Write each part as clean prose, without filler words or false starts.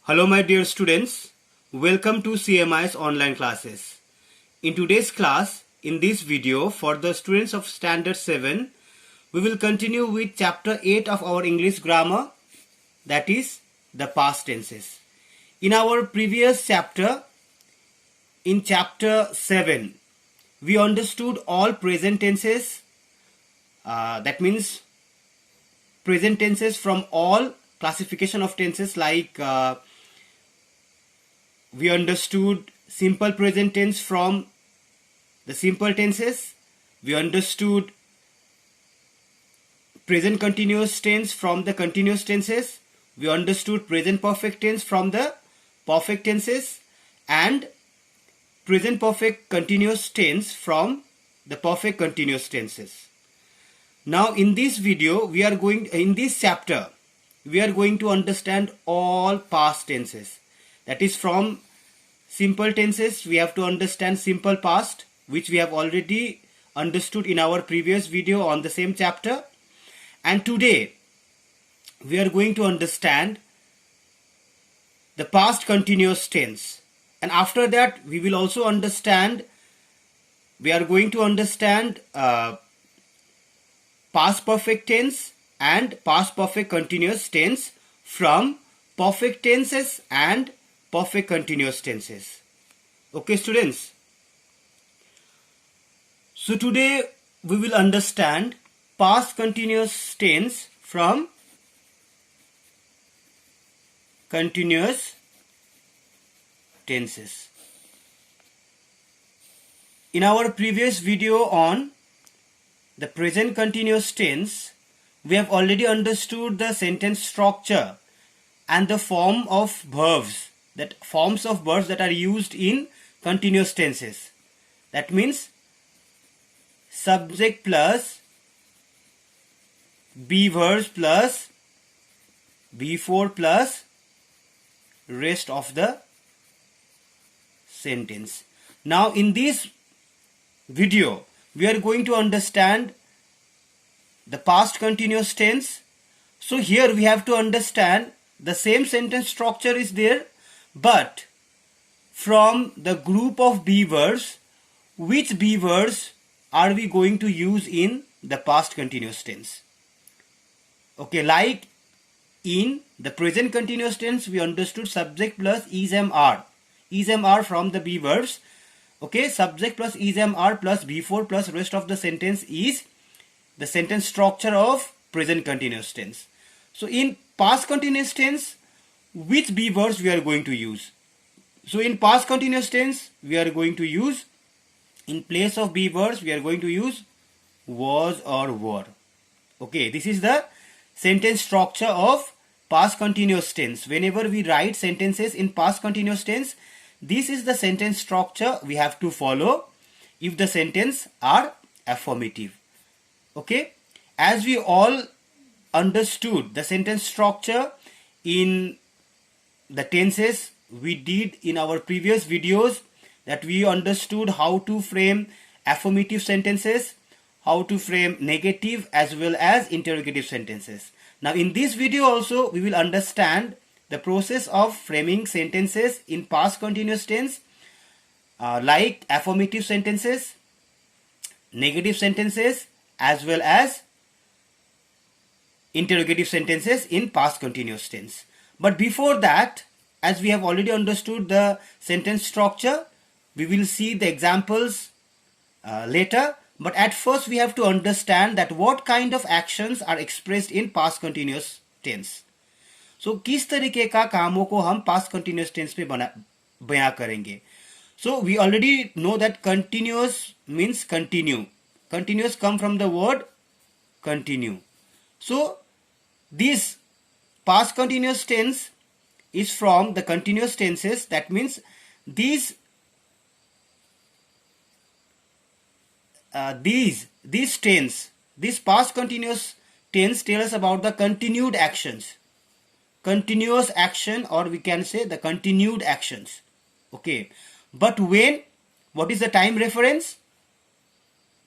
Hello my dear students, welcome to CMI's online classes. In today's class, in this video for the students of Standard 7, we will continue with chapter 8 of our English grammar, that is the past tenses. In our previous chapter, in chapter 7, we understood all present tenses, that means present tenses from all classification of tenses like we understood simple present tense from the simple tenses. We understood present continuous tense from the continuous tenses. We understood present perfect tense from the perfect tenses and present perfect continuous tense from the perfect continuous tenses. Now in this video, in this chapter, we are going to understand all past tenses. That is, from simple tenses, we have to understand simple past, which we have already understood in our previous video on the same chapter. And today, we are going to understand the past continuous tense. And after that, we will also understand, we are going to understand past perfect tense and past perfect continuous tense from perfect tenses and perfect continuous tenses. Okay students, so today we will understand past continuous tense from continuous tenses. In our previous video on the present continuous tense, we have already understood the sentence structure and the forms of verbs that are used in continuous tenses. That means subject plus be verbs plus before plus rest of the sentence. Now in this video, we are going to understand the past continuous tense. So here we have to understand the same sentence structure is there, but from the group of be verbs, which be verbs are we going to use in the past continuous tense? Okay, like in the present continuous tense, we understood subject plus is am are. Is am are from the be verbs. Okay, subject plus is am are plus before plus rest of the sentence is the sentence structure of present continuous tense. So in past continuous tense, which be verbs we are going to use? So in past continuous tense, we are going to use, in place of be verbs, we are going to use was or were. Okay, this is the sentence structure of past continuous tense. Whenever we write sentences in past continuous tense, this is the sentence structure we have to follow if the sentence are affirmative. Okay, as we all understood the sentence structure in the tenses we did in our previous videos, that we understood how to frame affirmative sentences, how to frame negative as well as interrogative sentences. Now in this video also we will understand the process of framing sentences in past continuous tense, like affirmative sentences, negative sentences as well as interrogative sentences in past continuous tense. But before that, as we have already understood the sentence structure, we will see the examples later. But at first we have to understand that what kind of actions are expressed in past continuous tense. So किस तरीके का कामों को हम past continuous tense पे बयां करेंगे. So we already know that continuous means continue. Continuous come from the word continue. So this past continuous tense is from the continuous tenses. That means these tense, this past continuous tense tell us about the continued actions, continuous action, or we can say the continued actions. Okay, but when, what is the time reference?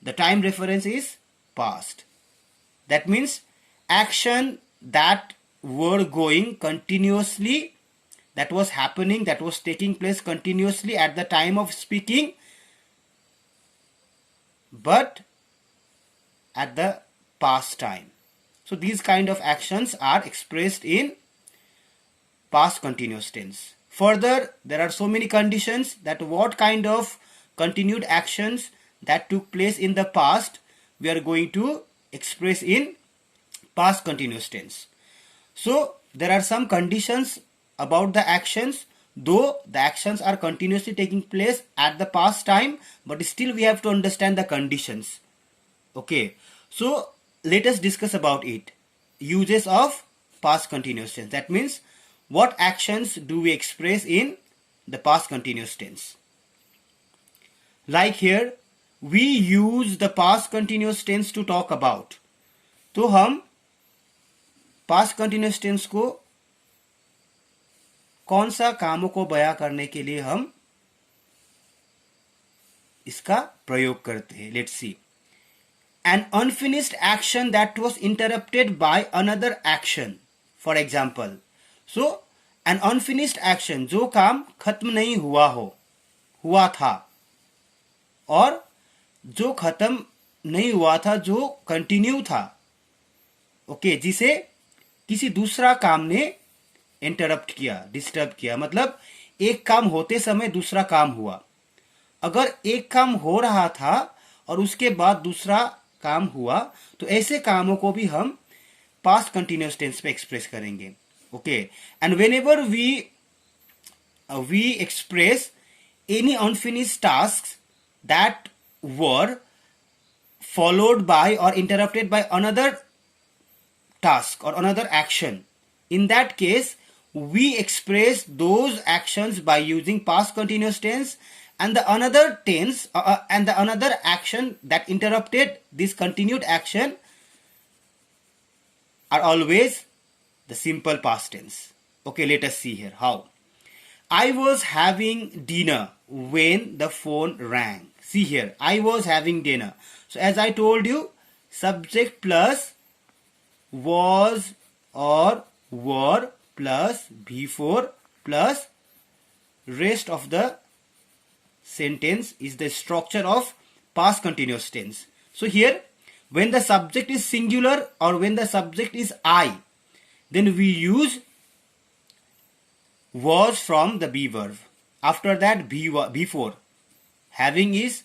The time reference is past. That means action that were going continuously that was happening, that was taking place continuously at the time of speaking, but at the past time. So these kind of actions are expressed in past continuous tense. Further, there are so many conditions that what kind of continued actions that took place in the past we are going to express in past continuous tense. So there are some conditions about the actions, though the actions are continuously taking place at the past time, but still we have to understand the conditions. Okay, so let us discuss about it. Uses of past continuous tense. That means what actions do we express in the past continuous tense. Like here, we use the past continuous tense to talk about. तो हम past continuous tense को कौन सा कामों को बयां करने के लिए हम इसका प्रयोग करते हैं. Let's see. An unfinished action that was interrupted by another action. For example, so an unfinished action, जो काम खत्म नहीं हुआ था, और जो खत्म नहीं हुआ था, जो कंटिन्यू था, ओके, जिसे किसी दूसरा काम ने इंटरप्ट किया, डिस्टर्ब किया. मतलब एक काम होते समय दूसरा काम हुआ. अगर एक काम हो रहा था और उसके बाद दूसरा काम हुआ, तो ऐसे कामों को भी हम पास्ट कंटिन्यूअस टेंस पे एक्सप्रेस करेंगे. Okay, and whenever we express any unfinished tasks that were followed by or interrupted by another task or another action, in that case we express those actions by using past continuous tense, and the another tense and the another action that interrupted this continued action are always the simple past tense. Okay, let us see here how. I was having dinner when the phone rang. See here, I was having dinner. So as I told you, subject plus was or were plus before plus rest of the sentence is the structure of past continuous tense. So here, when the subject is singular or when the subject is I, then we use was from the be verb. After that, before. Having is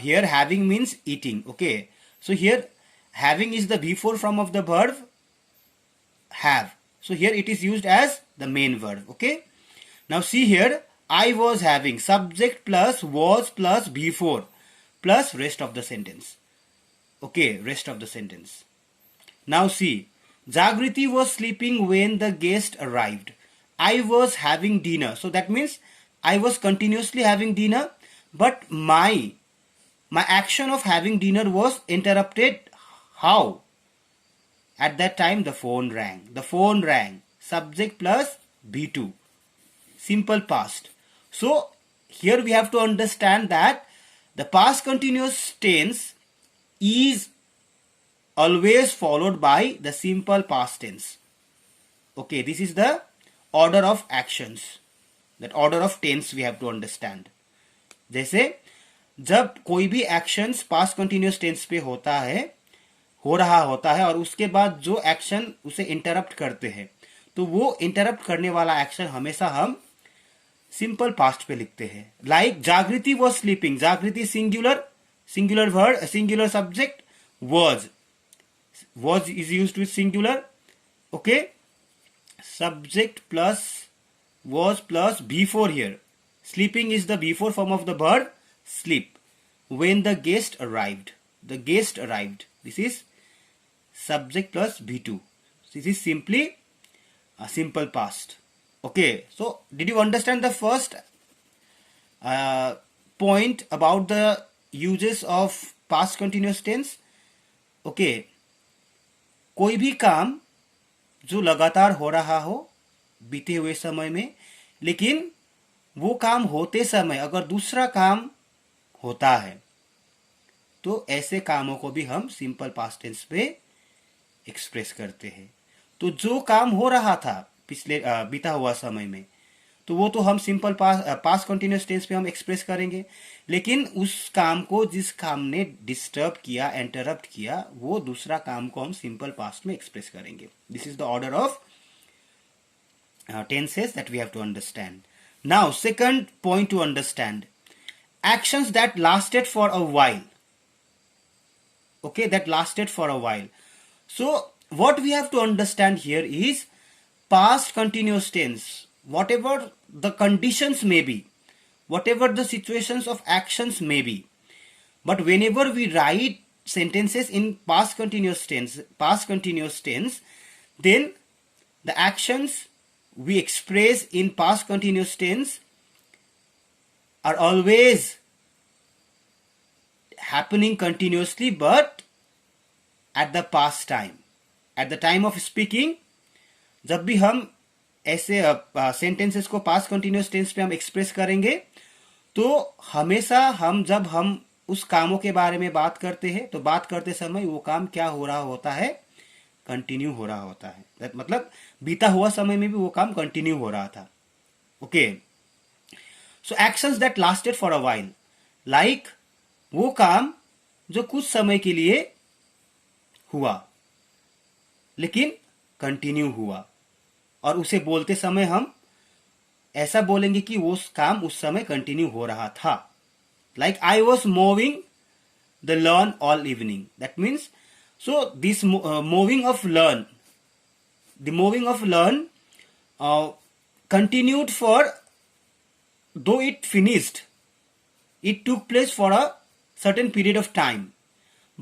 here having means eating. Okay, so here having is the before form of the verb have. So here it is used as the main verb. Okay, now see here, I was having, subject plus was plus before plus rest of the sentence. Okay, rest of the sentence. Now see, Jagriti was sleeping when the guest arrived. I was having dinner. So that means I was continuously having dinner, but my action of having dinner was interrupted. How? At that time the phone rang. The phone rang. Subject plus B2. Simple past. So here we have to understand that the past continuous tense is always followed by the simple past tense. Okay, this is the order of actions. That order of tense we have to understand. जैसे जब कोई भी actions past continuous tense पे हो रहा होता है और उसके बाद जो एक्शन उसे इंटरप्ट करते हैं, तो वो इंटरप्ट करने वाला एक्शन हमेशा हम सिंपल पास्ट पे लिखते हैं. लाइक जागृति वॉज स्लीपिंग. जागृति singular word, singular subject. was is used with singular. Okay, subject plus was plus before here. Sleeping is the before form of the verb sleep. When the guest arrived. The guest arrived. This is subject plus B2. This is simply a simple past. Okay, so did you understand the first point about the uses of past continuous tense? Okay, कोई भी काम जो लगातार हो रहा हो बीते हुए समय में, लेकिन वो काम होते समय अगर दूसरा काम होता है, तो ऐसे कामों को भी हम सिंपल पास्ट टेंस पे एक्सप्रेस करते हैं. तो जो काम हो रहा था पिछले बीता हुआ समय में, तो वो तो हम सिंपल पास्ट कंटिन्यूअस टेंस पे हम एक्सप्रेस करेंगे। लेकिन उस काम को, जिस काम ने डिस्टर्ब किया, इंटरप्ट किया, वो दूसरा काम को हम सिंपल पास्ट में एक्सप्रेस करेंगे। This is the order of tenses that we have to understand. Now, second point to understand, actions that lasted for a while. Okay, that lasted for a while. So, what we have to understand here is past continuous tense. Whatever the conditions may be, whatever the situations of actions may be, but whenever we write sentences in past continuous tense, then the actions we express in past continuous tense are always happening continuously, but at the past time, at the time of speaking, जब भी हम ऐसे sentences को past continuous tense पे हम express करेंगे, तो हमेशा हम जब हम उस कामों के बारे में बात करते हैं, तो बात करते समय वो काम क्या हो रहा होता है, कंटिन्यू हो रहा होता है। मतलब बीता हुआ समय में भी वो काम कंटिन्यू हो रहा था। Okay, so actions that lasted for a while, like वो काम जो कुछ समय के लिए हुआ लेकिन कंटिन्यू हुआ, और उसे बोलते समय हम ऐसा बोलेंगे कि वो काम उस समय कंटिन्यू हो रहा था। Like I was moving the learn all evening, that means, so this moving of learn, the moving of learn continued for, though it finished, it took place for a certain period of time,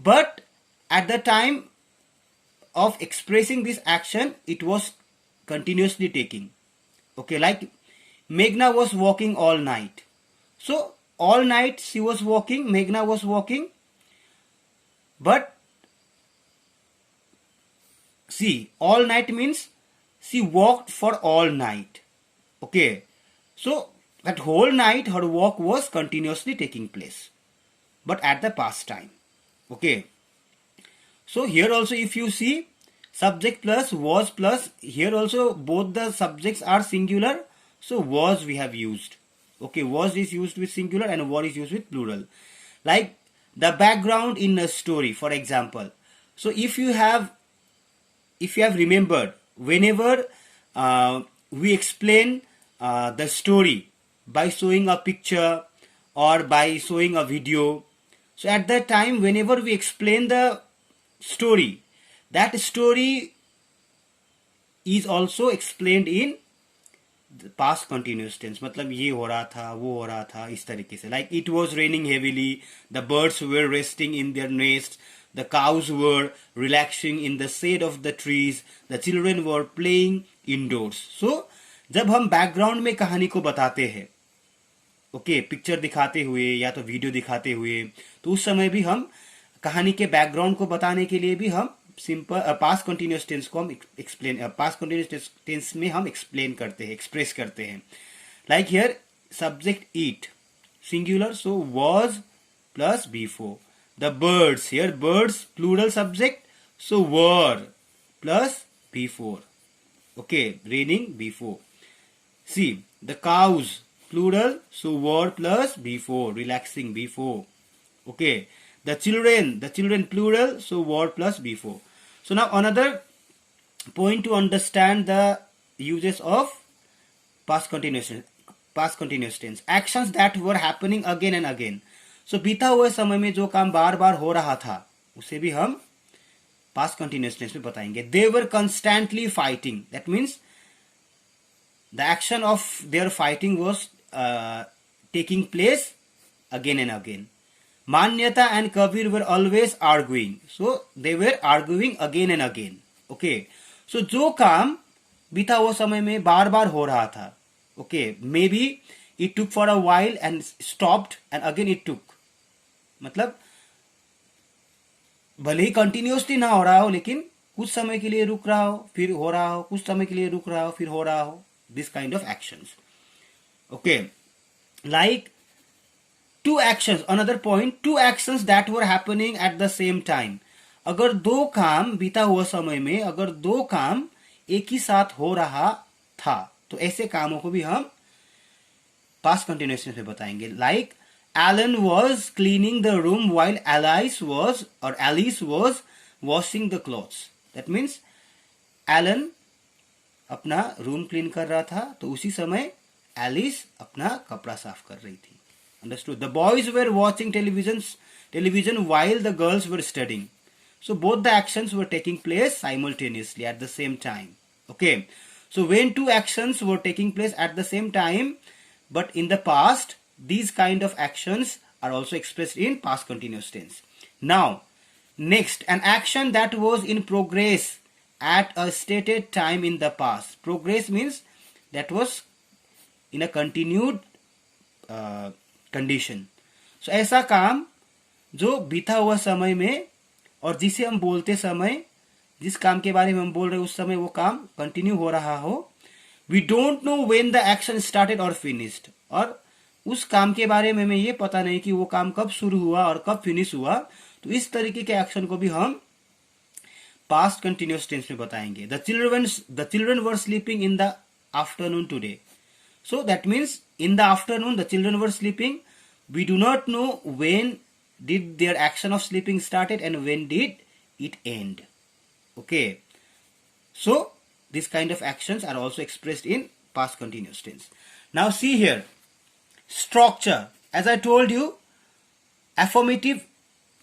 but at the time of expressing this action it was continuously taking. Okay, like Meghna was walking all night, so all night she was walking, Meghna was walking, but see, all night means she walked for all night. Okay, so that whole night her walk was continuously taking place, but at the past time. Okay, so here also if you see, subject plus was plus, here also both the subjects are singular, so was we have used. Okay, was is used with singular and was is used with plural. Like the background in a story, for example. So if you have remembered, whenever we explain the story by showing a picture or by showing a video, so at that time whenever we explain the story, that story is also explained in the past continuous tense. मतलब ये हो रहा था, वो हो रहा था, इस तरीके से. Like it was raining heavily, the birds were resting in their nests, the cows were relaxing in the shade of the trees, the children were playing indoors. So जब हम बैकग्राउंड में कहानी को बताते हैं, ओके, पिक्चर दिखाते हुए या तो वीडियो दिखाते हुए, तो उस समय भी हम कहानी के बैकग्राउंड को बताने के लिए भी हम सिंपल पास्ट कंटिन्यूअस टेंस को हम एक्सप्लेन, पास्ट कंटिन्यूअस टेंस में हम एक्सप्लेन करते हैं, एक्सप्रेस करते हैं. Like here subject it singular, so was plus before. The birds, here birds plural subject, so were plus before. Okay, raining before. See the cows plural, so were plus before, relaxing before. Okay, the children plural, so were plus before. So now another point to understand the uses of past continuous tense. Actions that were happening again and again. So बीता हुए समय में जो काम बार बार हो रहा था उसे भी हम past continuous tense में बताएंगे. They were constantly fighting. That means the action of their fighting was taking place again and again. Manyata and Kabir were always arguing. So they were arguing again and again. Okay. So जो काम बीता हुआ समय में बार बार हो रहा था, okay, maybe it took for a while and stopped and again it took. मतलब भले ही कंटिन्यूसली ना हो रहा हो, लेकिन कुछ समय के लिए रुक रहा हो, फिर हो रहा हो, कुछ समय के लिए रुक रहा हो, फिर हो रहा हो. This kind of actions. Okay, like two actions, another point, two actions that were happening at the same time. अगर दो काम बीता हुआ समय में, अगर दो काम एक ही साथ हो रहा था, तो ऐसे कामों को भी हम पास्ट कंटिन्यूअस टेंस में बताएंगे. Like Alan was cleaning the room while Alice was washing the clothes. That means Alan अपना रूम क्लीन कर रहा था, तो उसी समय एलिस अपना कपड़ा साफ कर रही थी. Understood? The boys were watching television while the girls were studying. So both the actions were taking place simultaneously at the same time. Okay. So when two actions were taking place at the same time, but in the past, these kind of actions are also expressed in past continuous tense. Now, next, an action that was in progress at a stated time in the past. Progress means that was in a continued condition. So ऐसा काम जो बीता हुआ समय में और जिसे हम बोलते समय, जिस काम के बारे में हम बोल रहे हैं उस समय वो काम कंटिन्यू हो रहा हो. We don't know when the action started और फिनिश्ड. और उस काम के बारे में हमें ये पता नहीं कि वो काम कब शुरू हुआ और कब फिनिश हुआ. तो इस तरीके के एक्शन को भी हम पास्ट कंटिन्यूअस टेंस में बताएंगे. The children were sleeping in the afternoon today. So that means in the afternoon the children were sleeping. We do not know when did their action of sleeping started and when did it end. Okay. So this kind of actions are also expressed in past continuous tense. Now see here. Structure. As I told you, affirmative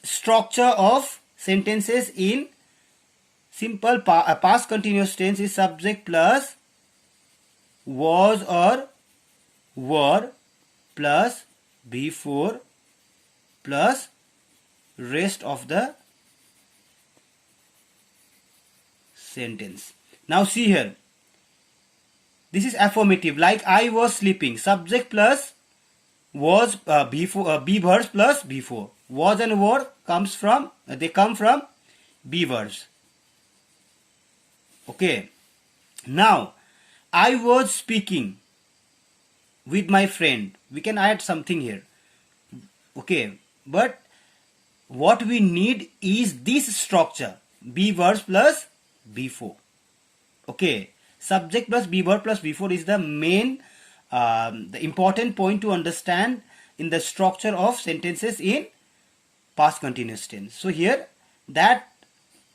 structure of sentences in simple past continuous tense is subject plus was or were plus before plus rest of the sentence. Now see here. This is affirmative. Like I was sleeping. Subject plus was before be verbs plus before. Was and were come from be verbs. Okay. Now I was speaking with my friend. We can add something here. Okay. But what we need is this structure. Be verbs plus before. Okay. Subject plus be verb plus before is the main, the important point to understand in the structure of sentences in past continuous tense. So here that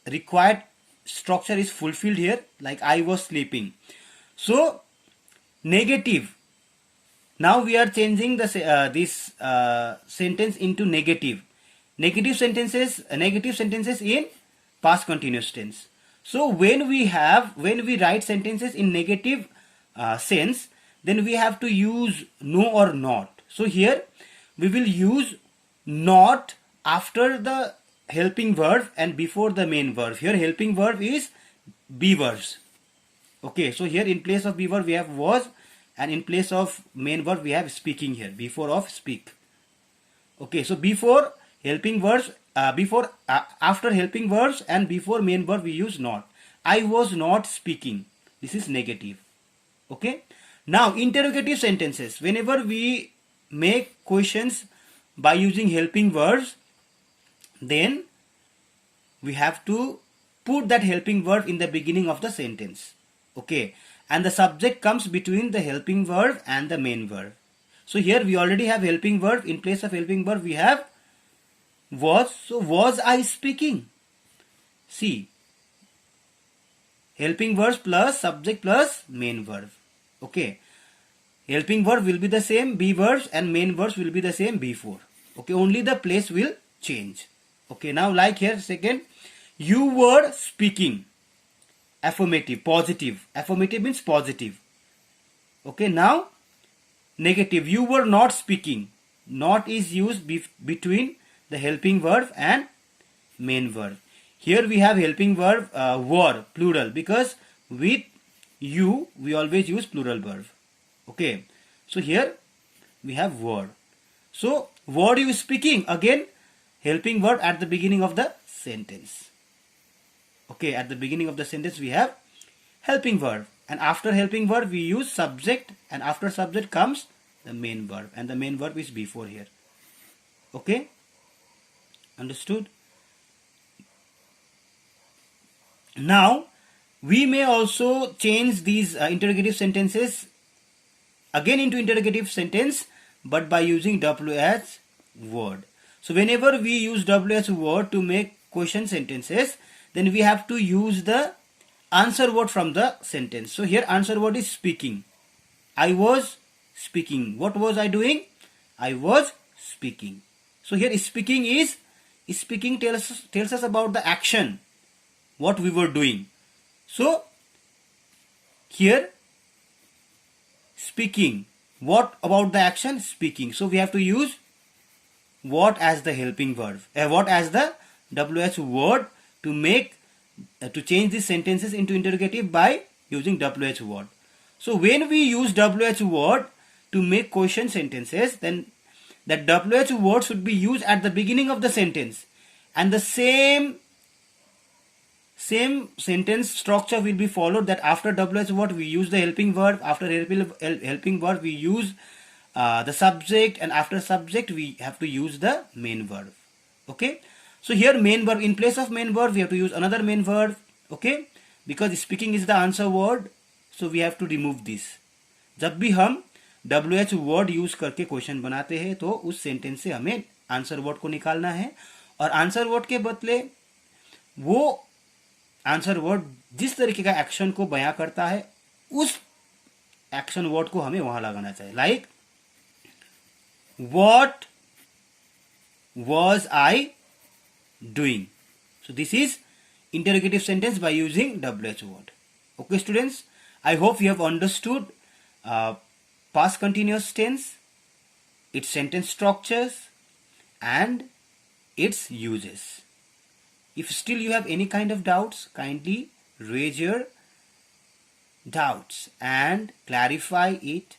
required structure is fulfilled here. Like I was sleeping. So negative. Now we are changing the this sentence into negative. Negative sentences in past continuous tense. So when we write sentences in negative sense, then we have to use no or not. So here we will use not after the helping verb and before the main verb. Here helping verb is be verbs. Okay, so here in place of be verb we have was, and in place of main verb we have speaking here, before of speak. Okay, so before helping verbs, after helping verbs and before main verb we use not. I was not speaking. This is negative. Okay. Now interrogative sentences. Whenever we make questions by using helping verbs, then we have to put that helping verb in the beginning of the sentence. Okay. And the subject comes between the helping verb and the main verb. So here we already have helping verb. In place of helping verb we have was. So was I speaking? See, helping verb plus subject plus main verb. Okay, helping verb will be the same be verbs and main verbs will be the same before. Okay, only the place will change. Okay, now like here second, you were speaking. Affirmative, positive. Affirmative means positive. Okay, now negative, you were not speaking. Not is used between the helping verb and main verb. Here we have helping verb were, plural, because with you we always use plural verb. Okay, so here we have were. So were you speaking? Again helping verb at the beginning of the sentence. Okay, at the beginning of the sentence we have helping verb, and after helping verb we use subject, and after subject comes the main verb, and the main verb is before here. Okay, understood? Now We may also change these interrogative sentences again into interrogative sentence, but by using WH word. So whenever we use WH word to make question sentences, then we have to use the answer word from the sentence. So here answer word is speaking. I was speaking. What was I doing? I was speaking. So here speaking tells us about the action, what we were doing. So here speaking. What about the action? Speaking. So we have to use what as the helping verb. What as the WH word to make to change these sentences into interrogative by using WH word. So when we use WH word to make question sentences, then that WH word should be used at the beginning of the sentence, and the same sentence structure will be followed, that after WH word we use the helping verb, after helping verb we use the subject, and after subject we have to use the main verb. Okay, so here main verb, in place of main verb we have to use another main verb. Okay, because speaking is the answer word, so we have to remove this. जब भी हम WH word use करके question बनाते हैं तो उस sentence से हमें आंसर वर्ड को निकालना है, और आंसर वर्ड के बदले वो आंसर वर्ड जिस तरीके का एक्शन को बयां करता है उस एक्शन वर्ड को हमें वहां लगाना चाहिए. Like what was I doing? So this is interrogative sentence by using WH word. Okay students, I hope you have understood past continuous tense, its sentence structures and its uses. If still you have any kind of doubts, kindly raise your doubts and clarify it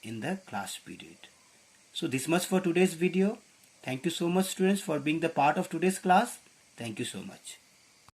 in the class period. So this much for today's video. Thank you so much students for being the part of today's class. Thank you so much.